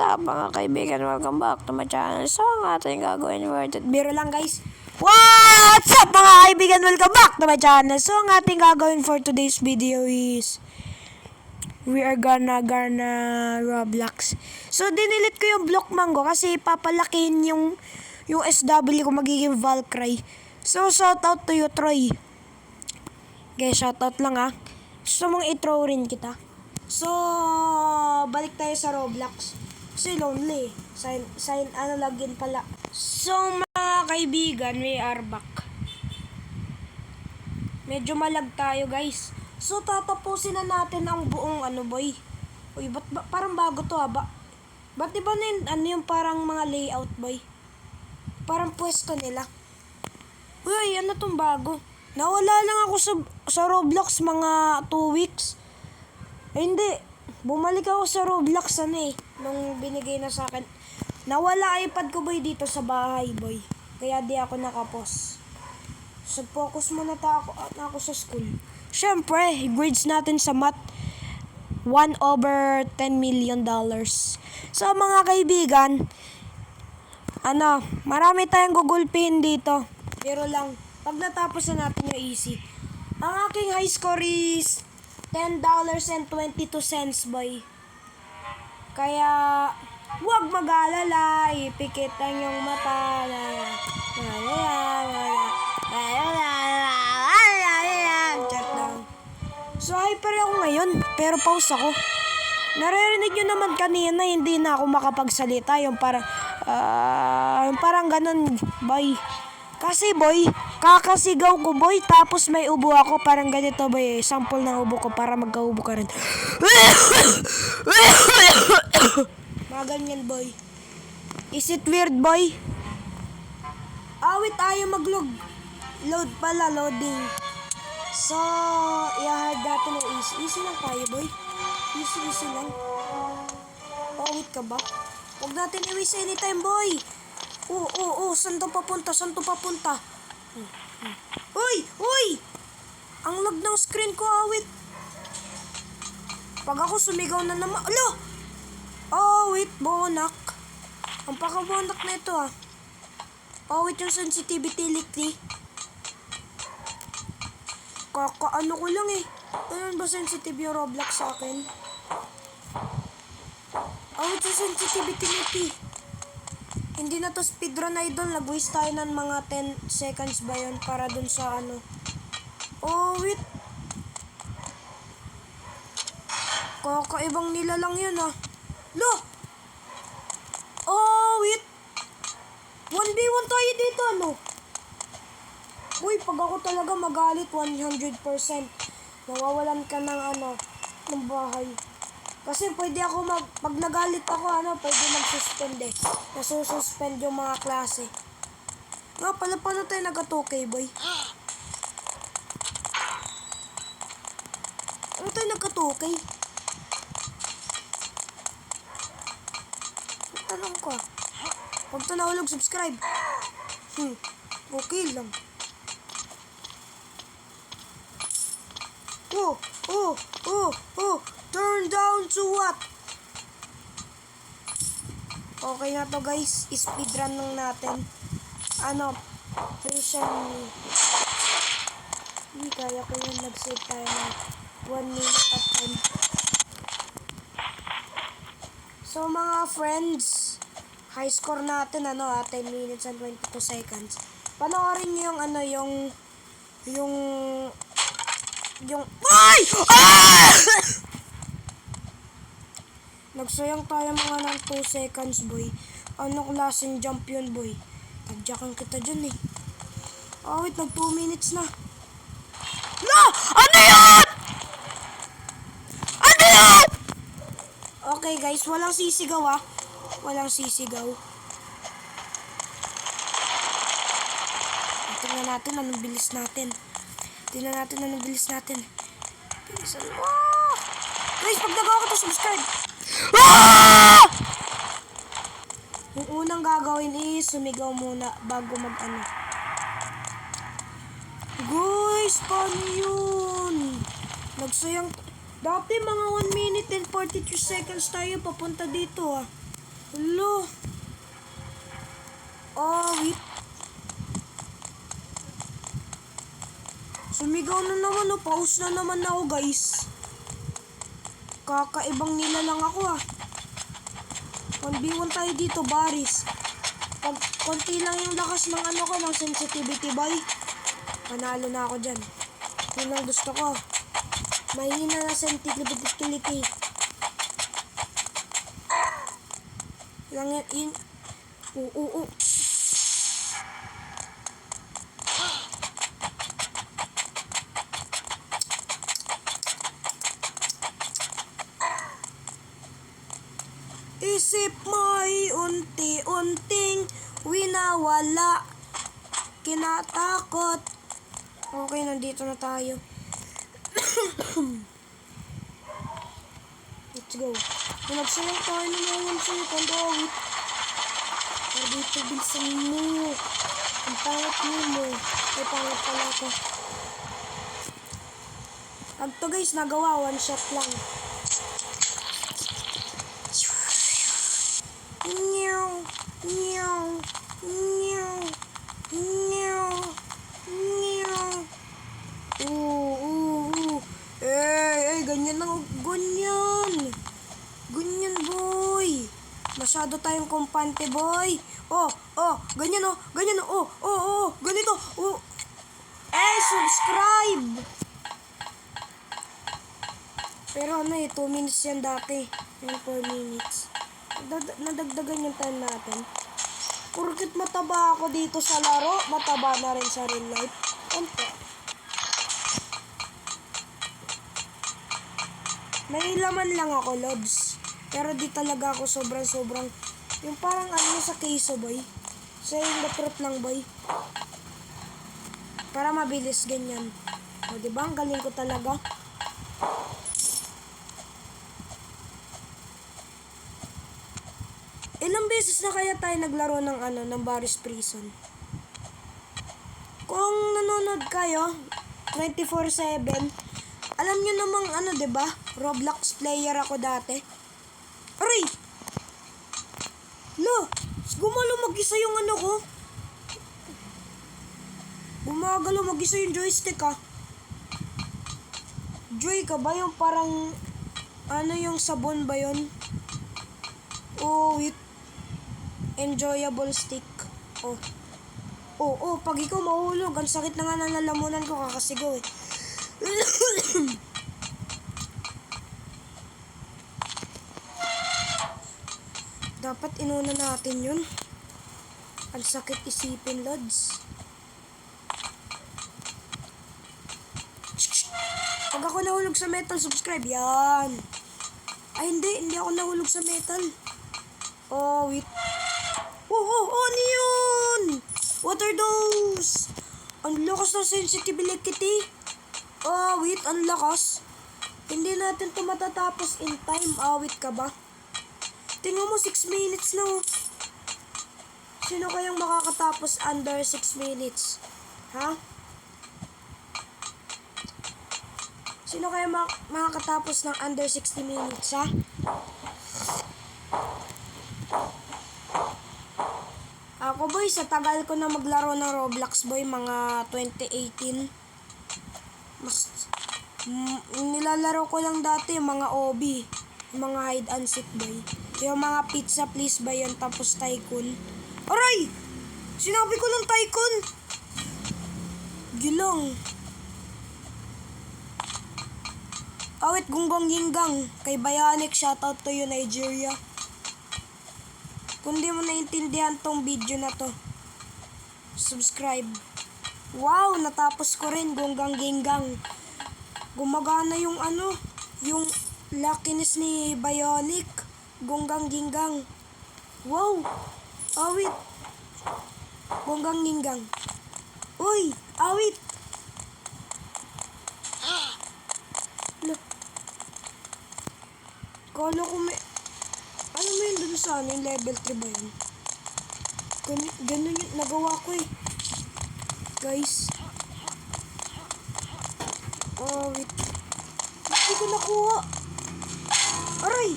up mga kaibigan? Welcome back to my channel. So, ang ating gagawin biro lang guys. What's up mga kaibigan? Welcome back to my channel. So, ang ating gagawin for today's video is we are gonna Roblox. So, dinilit ko yung block mango kasi papalakin yung SW ko magiging Valkyrie. So, shoutout to you, Troy. Okay, shoutout lang ha. Gusto mong i-throw rin kita. So, balik tayo sa Roblox. Kasi lonely. Login pala. So, mga kaibigan, we are back. Medyo malag tayo, guys. So, tatapusin na natin ang buong boy. Uy, ba't parang bago to ha? Ba't diba yung parang mga layout, boy? Parang pwesto nila. Uy, ano tong bago? Nawala lang ako sa Roblox mga 2 weeks. Ay, hindi. Bumalik ako sa Roblox nung binigay na sa akin. Nawala iPad ko boy dito sa bahay boy. Kaya di ako nakapos. So focus muna ako sa school. Syempre, grades natin sa math 1/10 million dollars. So mga kaibigan, marami tayong gugulpihin dito. Pero lang, pag natapos na natin yung easy. Ang aking high score is $10.22 boy. Kaya huwag mag-alala, ipikit ang iyong mata. So hyper ako ngayon, pero pause ako. Naririnig nyo naman kanina, hindi na ako makapagsalita. Yung parang ganun boy. Kasi boy, kakasigaw ko boy, tapos may ubo ako, parang ganito boy, sample ng ubo ko para magkaubo ka rin. Mga ganyan boy. Is it weird boy? Wait, ayaw load pala, loading. So, i-hard natin ng easy. Easy lang tayo boy. Easy lang. Wait ka ba? Huwag natin i-waste anytime boy. Saan to papunta? Uy! Ang lag ng screen ko, awit. Pag ako sumigaw na naman, wait, bonak. Ang pakabonak na ito wait, yung sensitivity likli. Kakaano ko lang Ganun ba sensitive yung Roblox sa akin? Wait, yung sensitivity likli. Hindi na to speedrun idol, nag-waste tayo ng mga 10 seconds ba yun para dun sa wait. Kakaibang nila lang yun wait. 1v1 tayo dito Uy, pag ako talaga magalit 100%. Nawawalan ka ng bahay. Kasi pwede ako pag nagalit ako, pwede mag-suspend Nasususpend yung mga klase. Nga pala tayo nag-2K, boy. Ano tayo nag-2K? Tanong ko. Huwag to nahulog, subscribe. Okay lang. Turn down to what? Okay na to guys, speedrun lang natin. Patiently. Hindi kaya ko yun, nag-save tayo ng 1 minute at 10. So mga friends, high score natin 10 minutes and 22 seconds. Panoorin niyo yung nagsayang tayo mga ng 2 seconds boy. Ano klaseng jump yun boy? Tadyakan kita dyan wait, nag 2 minutes na. Ano yun? Okay guys, walang sisigaw Walang sisigaw. Tingnan natin anong bilis natin. Bilisan mo. Guys, pag nagawa ko to, subscribe. Yung unang gagawin is sumigaw muna bago Guys, paano yun? Nagsayang. Dati mga 1 minute and 43 seconds tayo papunta dito Hello. Oh, wait. Sumigaw na naman, oh. Pause na naman ako, guys. Kakaibang nila lang ako, ah. 1v1 tayo dito, Baris. Pag konti lang yung lakas ng ano ko, ng sensitivity, boy. Panalo na ako dyan. Yun ang gusto ko. Mahina na sensitivity. Lang yun. Oo. Isip mo'y unti-unting winawala. Kinatakot. Okay, nandito na tayo. Let's go. Nagsayang tayo naman sa'yo. Kandawit. Pero dito bilisan mo. Ang pangat mo. Ay, pangat pala ko. Pag to guys, nagawa. One shot lang. Nyaw. Nyaw. Nyaw. Nyaw. Nyaw. Ganyan lang. Ganyan, boy. Masyado tayong kumpante, boy. Ganyan, ganito. Subscribe. Pero 2 minutes yan dati. 4 minutes. Nadagdagan yung time natin. Porkit mataba ako dito sa laro, mataba na rin sa real life. Konti. May laman lang ako, Lobs. Pero di talaga ako sobrang yung parang sa queso, boy. So yung truth lang, boy. Para mabilis ganyan. O, diba? Ang galing ko talaga. Ilang beses na kaya tayo naglaro ng Baris Prison? Kung nanonood kayo, 24/7, alam nyo namang diba? Roblox player ako dati. Aray! Lo! Gumalo mag-isa yung ko. Gumagalo mag-isa yung joystick, ah. Joy ka ba? Yung parang yung sabon ba yun? With enjoyable stick. Pag ikaw mahulog, ang sakit na nga ng lalamunan ko, kakasigaw eh. Dapat inuna natin yun. Ang sakit isipin, Lods. Pag ako nahulog sa metal, subscribe. Yan. Ay, hindi ako nahulog sa metal. Wait. Ano yun? Water dose. Ang lakas ng sensitivity. Wait, ang lakas. Hindi natin ito matatapos in time. Wait ka ba? Tingnan mo, 6 minutes na. Sino kayang makakatapos under 6 minutes? Ha? Sino kaya makakatapos ng under 60 minutes, ha? Ako, boy, sa tagal ko na maglaro ng Roblox, boy, mga 2018. Nilalaro ko lang dati yung mga OB, yung mga hide and seek, boy. Yung mga pizza please ba yun, tapos tycoon. Aray! Sinabi ko lang tycoon! Gilong. Awit gunggong yinggang. Kay Bionic, shoutout to you, Nigeria. Kung di mo naintindihan tong video na to, subscribe. Wow, natapos ko rin, gunggang ginggang. Gumagana yung yung luckiness ni Bionic. Gunggang ginggang. Wow, awit. Gunggang ginggang. Uy, awit. Kala ko may... Ano mo yun dun sa yung level 3 ba yun? Ganun yung nagawa ko eh. Guys. Wait. Hindi ko nakuha. Aray!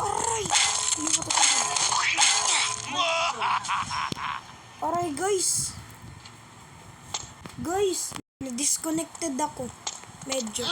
Aray! Hindi ko guys. Guys, na-disconnected ako. Medyo.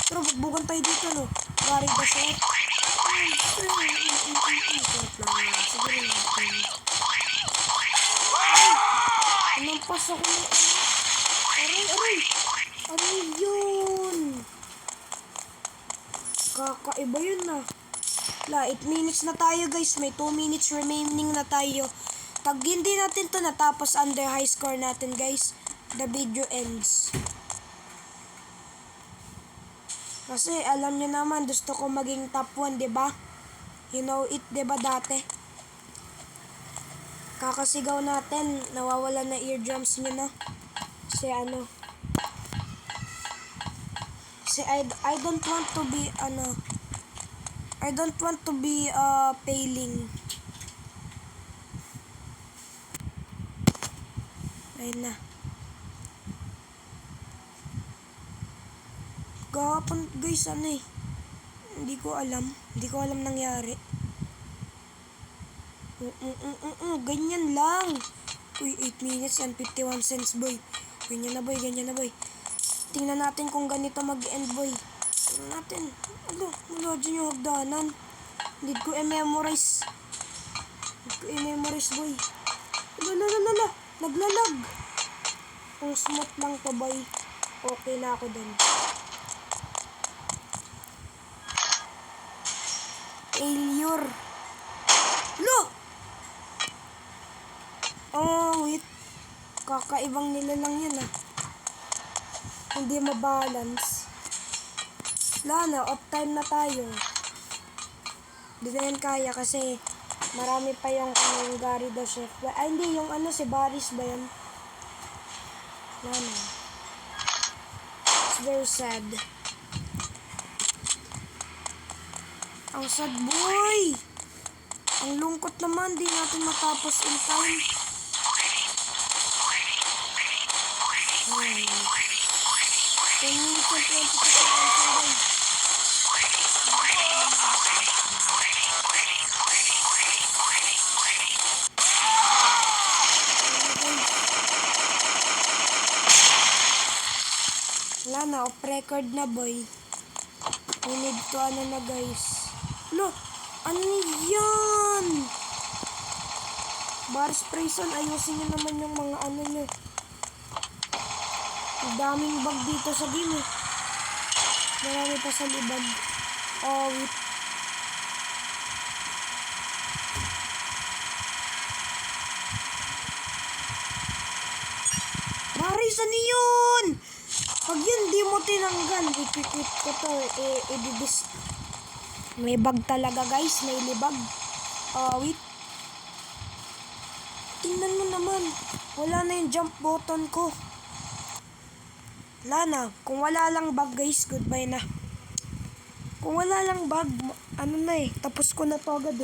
Pero bukan tayo dito, no? Gary ba siya? Sarap lang. Siguro natin. Nampas ako ng aray! Ano yun? Kakaiba yun na. 8 minutes na tayo guys. May 2 minutes remaining na tayo. Pag hindi natin to natapos under high score natin guys, the video ends. Kasi alam nyo naman, gusto ko maging top 1, diba? You know it, diba dati? Kakasigaw natin, nawawala na eardrums nyo na. Kasi kasi I don't want to be, I don't want to be, failing. Ayun na. Gapon guys, hindi ko alam nangyari. Ganyan lang. Uy, 8 minutes and 51 cents boy. Ganyan na boy. Tingnan natin kung ganito mag-end boy. Tingnan natin. Wala dyan yung hagdanan. Need ko i-memorize boy. Lala. Naglalag. Kung smooth lang to boy, okay na ako dun. Failure. Lo! Oh, wait. Kakaibang nilalang yan Hindi mabalance. Wala na, off time na tayo. Hindi na yan kaya kasi marami pa yung Gary the Chef. Ay, hindi, yung si Baris ba yan? Wala na. It's very sad. Ang sad boy! Ang lungkot naman, di natin matapos in time. Ay. 10 minutes and 22 seconds. Wala na, off record na boy. We need to na guys. Lo, ano yan? Bar Sprayson, ayusin nyo naman yung mga nyo. Ang daming bug dito sa game Marami pa sa libag. Oh, wait. Baris, ano yun? Pag yun di mo tinanggal, i-quit ko to. I-didis. May bug talaga guys, may libag. Wait. Tingnan mo naman. Wala na yung jump button ko. Wala na. Kung wala lang bug guys, goodbye na. Kung wala lang bug, tapos ko na to agad